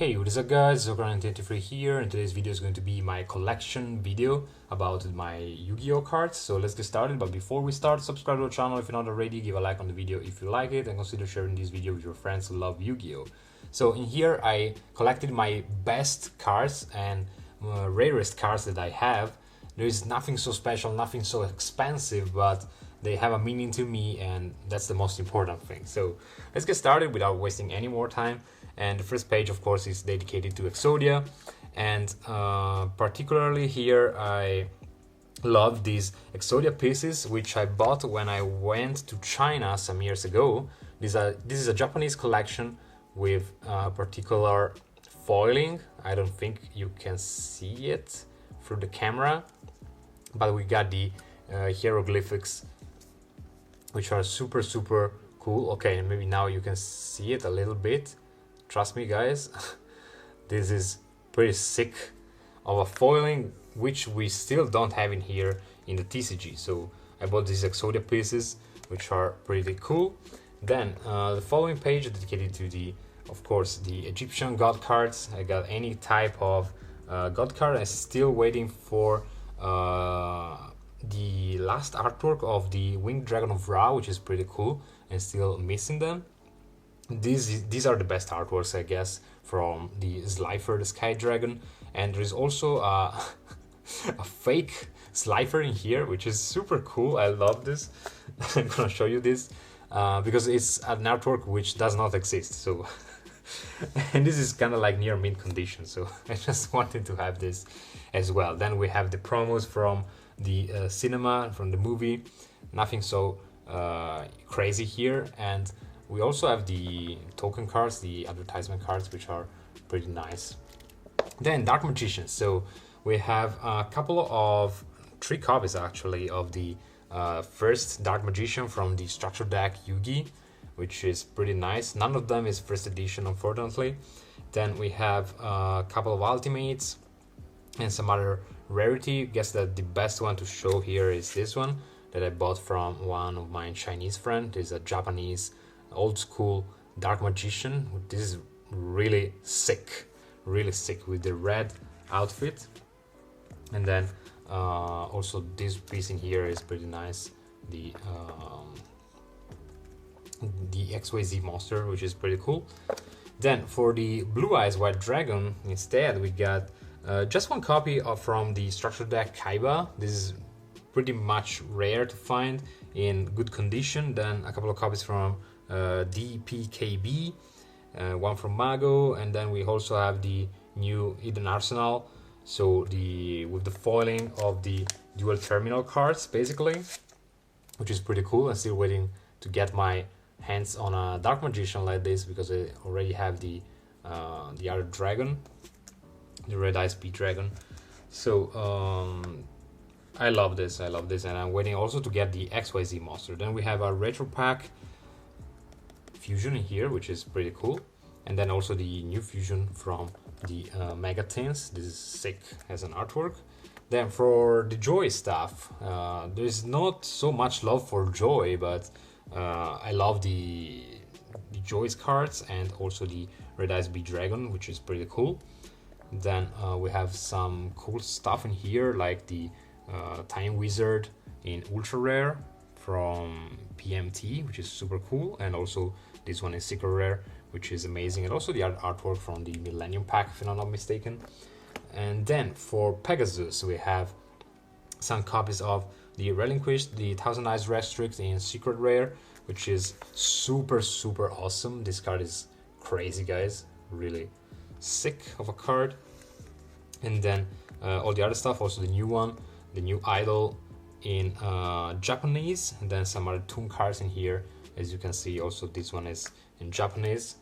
Hey, what is up guys, Zoran23 here, and today's video is going to be my collection video about my Yu-Gi-Oh cards. So let's get started, but before we start, subscribe to the channel if you're not already, give a like on the video if you like it, and consider sharing this video with your friends who love Yu-Gi-Oh. So in here I collected my best cards and rarest cards that I have. There is nothing so special, nothing so expensive, but they have a meaning to me, and that's the most important thing. So let's get started without wasting any more time. And the first page, of course, is dedicated to Exodia, and particularly here I love these Exodia pieces, which I bought when I went to China some years ago. This is a Japanese collection with particular foiling. I don't think you can see it through the camera, but we got the hieroglyphics, which are super cool. Okay, maybe now you can see it a little bit. Trust me guys, this is pretty sick of a foiling, which we still don't have in here in the TCG. So I bought these Exodia pieces, which are pretty cool. Then the following page is dedicated to the, of course, the Egyptian god cards. I got any type of god card. I'm still waiting for the last artwork of the Winged Dragon of Ra, which is pretty cool, and still missing them. These are the best artworks, I guess, from the Slifer, the Sky Dragon, and there is also a fake Slifer in here, which is super cool. I love this. I'm gonna show you this because it's an artwork which does not exist. So, and this is kind of like near mint condition. So I just wanted to have this as well. Then we have the promos from the cinema, from the movie. Nothing so crazy here, and we also have the token cards, the advertisement cards, which are pretty nice. Then Dark Magician. So we have a couple of 3 copies actually of the first Dark Magician from the structure deck Yugi, which is pretty nice. None of them is first edition, unfortunately. Then we have a couple of ultimates and some other rarity. I guess that the best one to show here is this one that I bought from one of my Chinese friends. It's a Japanese old school Dark Magician. This is really sick with the red outfit. And then also this piece in here is pretty nice, the XYZ monster, which is pretty cool. Then for the Blue Eyes White Dragon, instead we got just one copy from the structure deck Kaiba. This is pretty much rare to find in good condition. Then a couple of copies from DPKB, one from Mago, and then we also have the new Eden Arsenal, so with the foiling of the dual terminal cards basically, which is pretty cool. I'm still waiting to get my hands on a Dark Magician like this, because I already have the other dragon, the Red Ice Bee Dragon. So I love this, and I'm waiting also to get the XYZ monster. Then we have a retro pack fusion in here, which is pretty cool, and then also the new fusion from the Mega Tins. This is sick as an artwork. Then for the Joy stuff, there's not so much love for Joy, but I love the Joy's cards and also the Red Ice Bee Dragon, which is pretty cool. Then we have some cool stuff in here, like the Time Wizard in ultra rare from PMT, which is super cool, and also this one is secret rare, which is amazing, and also the artwork from the Millennium Pack, if I'm not mistaken. And then for Pegasus, we have some copies of the Relinquished, the Thousand Eyes Restrict in secret rare, which is super awesome. This card is crazy, guys, really sick of a card. And then all the other stuff, also the new one, the new Idol in Japanese, and then some other toon cards in here. As you can see, also this one is in Japanese.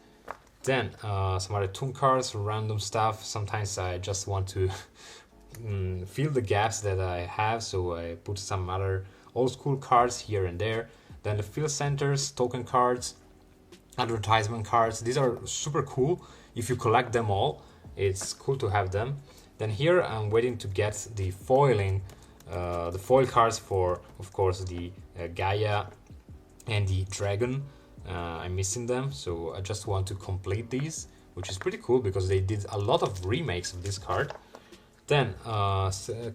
Then some other toon cards, random stuff. Sometimes I just want to fill the gaps that I have, so I put some other old school cards here and there. Then the field centers, token cards, advertisement cards. These are super cool. If you collect them all, it's cool to have them. Then here I'm waiting to get the foiling, the foil cards for, of course, the Gaia and the Dragon. I'm missing them, so I just want to complete these which is pretty cool because they did a lot of remakes of this card. Then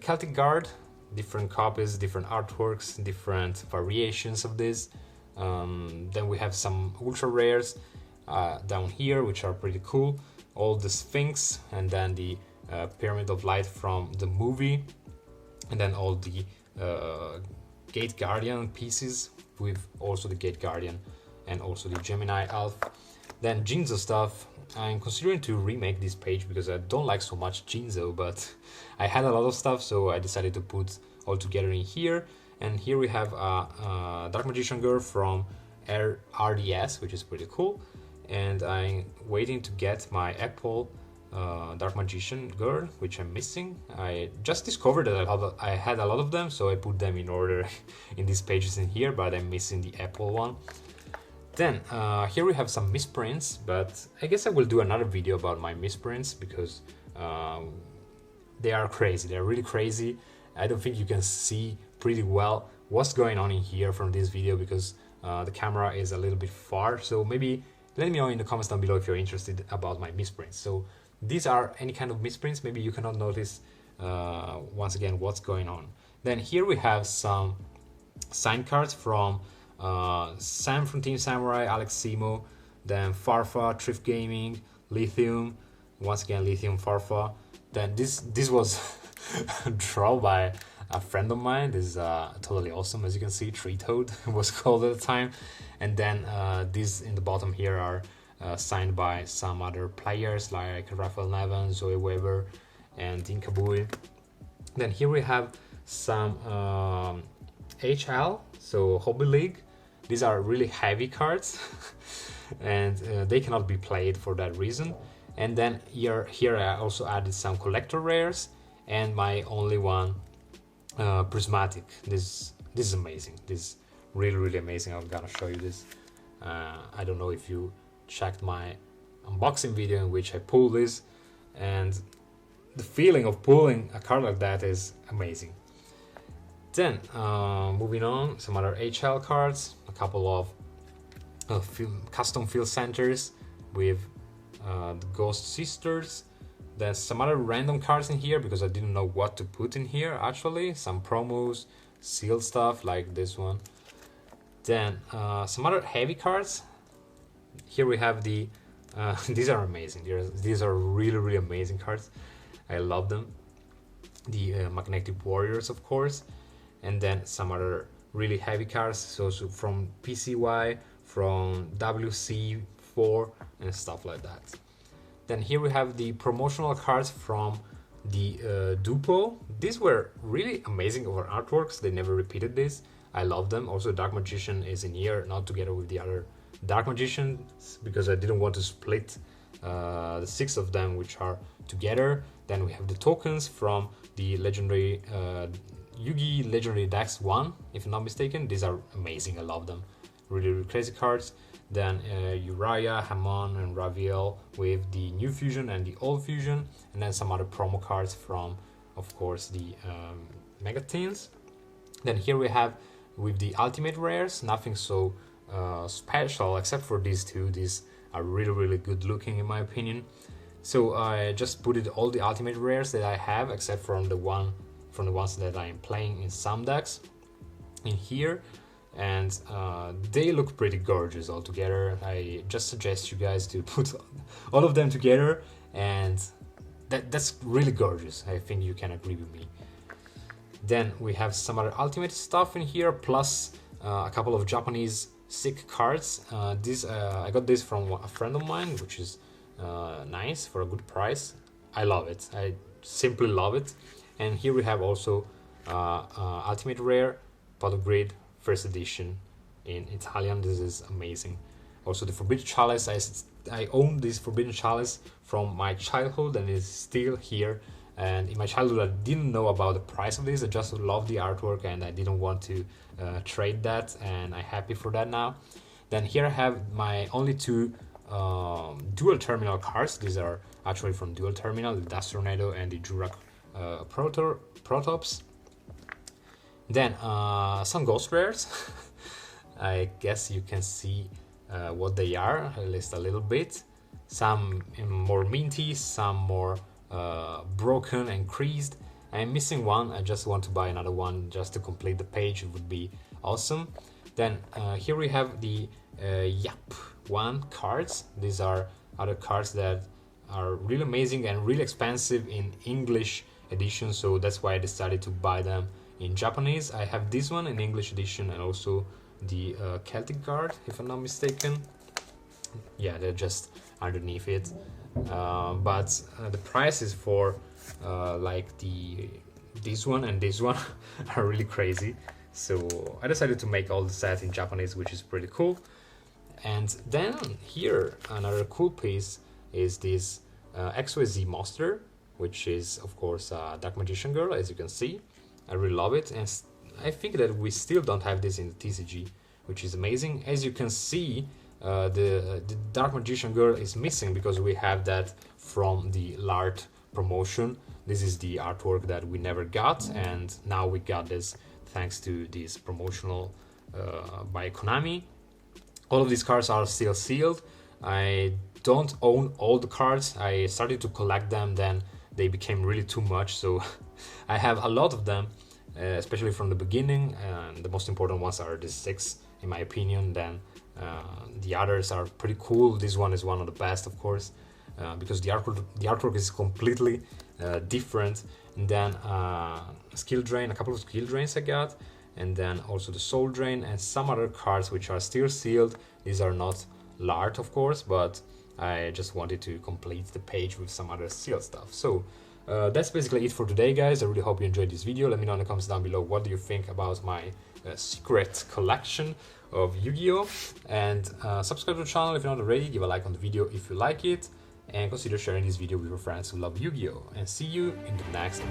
Celtic Guard, different copies, different artworks, different variations of this. Then we have some ultra rares down here, which are pretty cool. All the Sphinx, and then the Pyramid of Light from the movie, and then all the Gate Guardian pieces with also the Gate Guardian and also the Gemini Elf. Then Jinzo stuff. I'm considering to remake this page because I don't like so much Jinzo, but I had a lot of stuff, so I decided to put all together in here. And here we have a Dark Magician girl from RDS, which is pretty cool. And I'm waiting to get my Apple Dark Magician girl, which I'm missing. I just discovered that I had a lot of them, so I put them in order in these pages in here, but I'm missing the Apple one. Then here we have some misprints, but I guess I will do another video about my misprints because they are crazy. They're really crazy. I don't think you can see pretty well what's going on in here from this video because the camera is a little bit far. So maybe let me know in the comments down below if you're interested about my misprints. So these are any kind of misprints. Maybe you cannot notice once again what's going on. Then here we have some signed cards from Sam from Team Samurai, Alex Simo, then Farfa, Thrift Gaming, Lithium, once again Lithium, Farfa. Then this was drawn by a friend of mine. This is totally awesome, as you can see. Tree Toad was called at the time. And then these in the bottom here are signed by some other players like Rafael Neven, Zoe Weber, and Inkabui. Then here we have some HL, so Hobby League. These are really heavy cards and they cannot be played for that reason. And then here I also added some collector rares and my only one prismatic. This is amazing. This is really amazing. I'm gonna show you this. I don't know if you checked my unboxing video in which I pulled this, and the feeling of pulling a card like that is amazing. Then moving on, some other HL cards, a couple of custom field centers with the Ghost Sisters. Then some other random cards in here because I didn't know what to put in here actually. Some promos, sealed stuff like this one. Then some other heavy cards. Here we have the these are amazing. These are really amazing cards. I love them. The Magnetic Warriors, of course. And then some other really heavy cards, so from PCY, from WC4 and stuff like that. Then here we have the promotional cards from the Dupo. These were really amazing over artworks. They never repeated this. I love them. Also Dark Magician is in here, not together with the other Dark Magicians because I didn't want to split the 6 of them which are together. Then we have the tokens from the legendary Yugi Legendary Dex 1, if I'm not mistaken. These are amazing, I love them. Really crazy cards. Then Uriah, Hamon, and Raviel with the new fusion and the old fusion. And then some other promo cards from, of course, the Mega Teens. Then here we have with the Ultimate Rares, nothing so special except for these two. These are really good looking in my opinion. So I just put it all the Ultimate Rares that I have except from the ones that I am playing in some decks in here, and they look pretty gorgeous all together. I just suggest you guys to put all of them together, and that's really gorgeous. I think you can agree with me. Then we have some other Ultimate stuff in here, plus a couple of Japanese sick cards. I got this from a friend of mine, which is nice for a good price. I love it. I simply love it. And here we have also Ultimate Rare, Pot of Grid, first edition in Italian. This is amazing. Also the Forbidden Chalice, I own this Forbidden Chalice from my childhood and it's still here. And in my childhood I didn't know about the price of this, I just loved the artwork and I didn't want to trade that, and I'm happy for that now. Then here I have my only 2 dual terminal cards. These are actually from dual terminal, the Dust Tornado and the Jurak Protops. Then some Ghost Rares. I guess you can see what they are, at least a little bit. some more minty, some more broken and creased. I'm missing one. I just want to buy another one just to complete the page. It would be awesome. Then here we have the Yap one cards. These are other cards that are really amazing and really expensive in English edition, so that's why I decided to buy them in Japanese. I have this one in English edition and also the Celtic card, if I'm not mistaken. Yeah, they're just underneath it. But the prices for like this one and this one are really crazy. So I decided to make all the set in Japanese, which is pretty cool. And then here, another cool piece is this XYZ monster, which is of course a Dark Magician Girl, as you can see. I really love it, and I think that we still don't have this in the TCG, which is amazing. As you can see, the Dark Magician Girl is missing because we have that from the LART promotion. This is the artwork that we never got, and now we got this thanks to this promotional by Konami. All of these cards are still sealed. I don't own all the cards. I started to collect them, then they became really too much, so I have a lot of them, especially from the beginning. The most important ones are the 6, in my opinion. Then the others are pretty cool. This one is one of the best, of course, because the artwork is completely different. And then skill drain, a couple of skill drains I got, and then also the soul drain and some other cards which are still sealed. These are not LART, of course, but I just wanted to complete the page with some other sealed stuff. So that's basically it for today, guys. I really hope you enjoyed this video. Let me know in the comments down below what do you think about my secret collection of Yu-Gi-Oh! And subscribe to the channel if you're not already. Give a like on the video if you like it, and consider sharing this video with your friends who love Yu-Gi-Oh! And see you in the next one.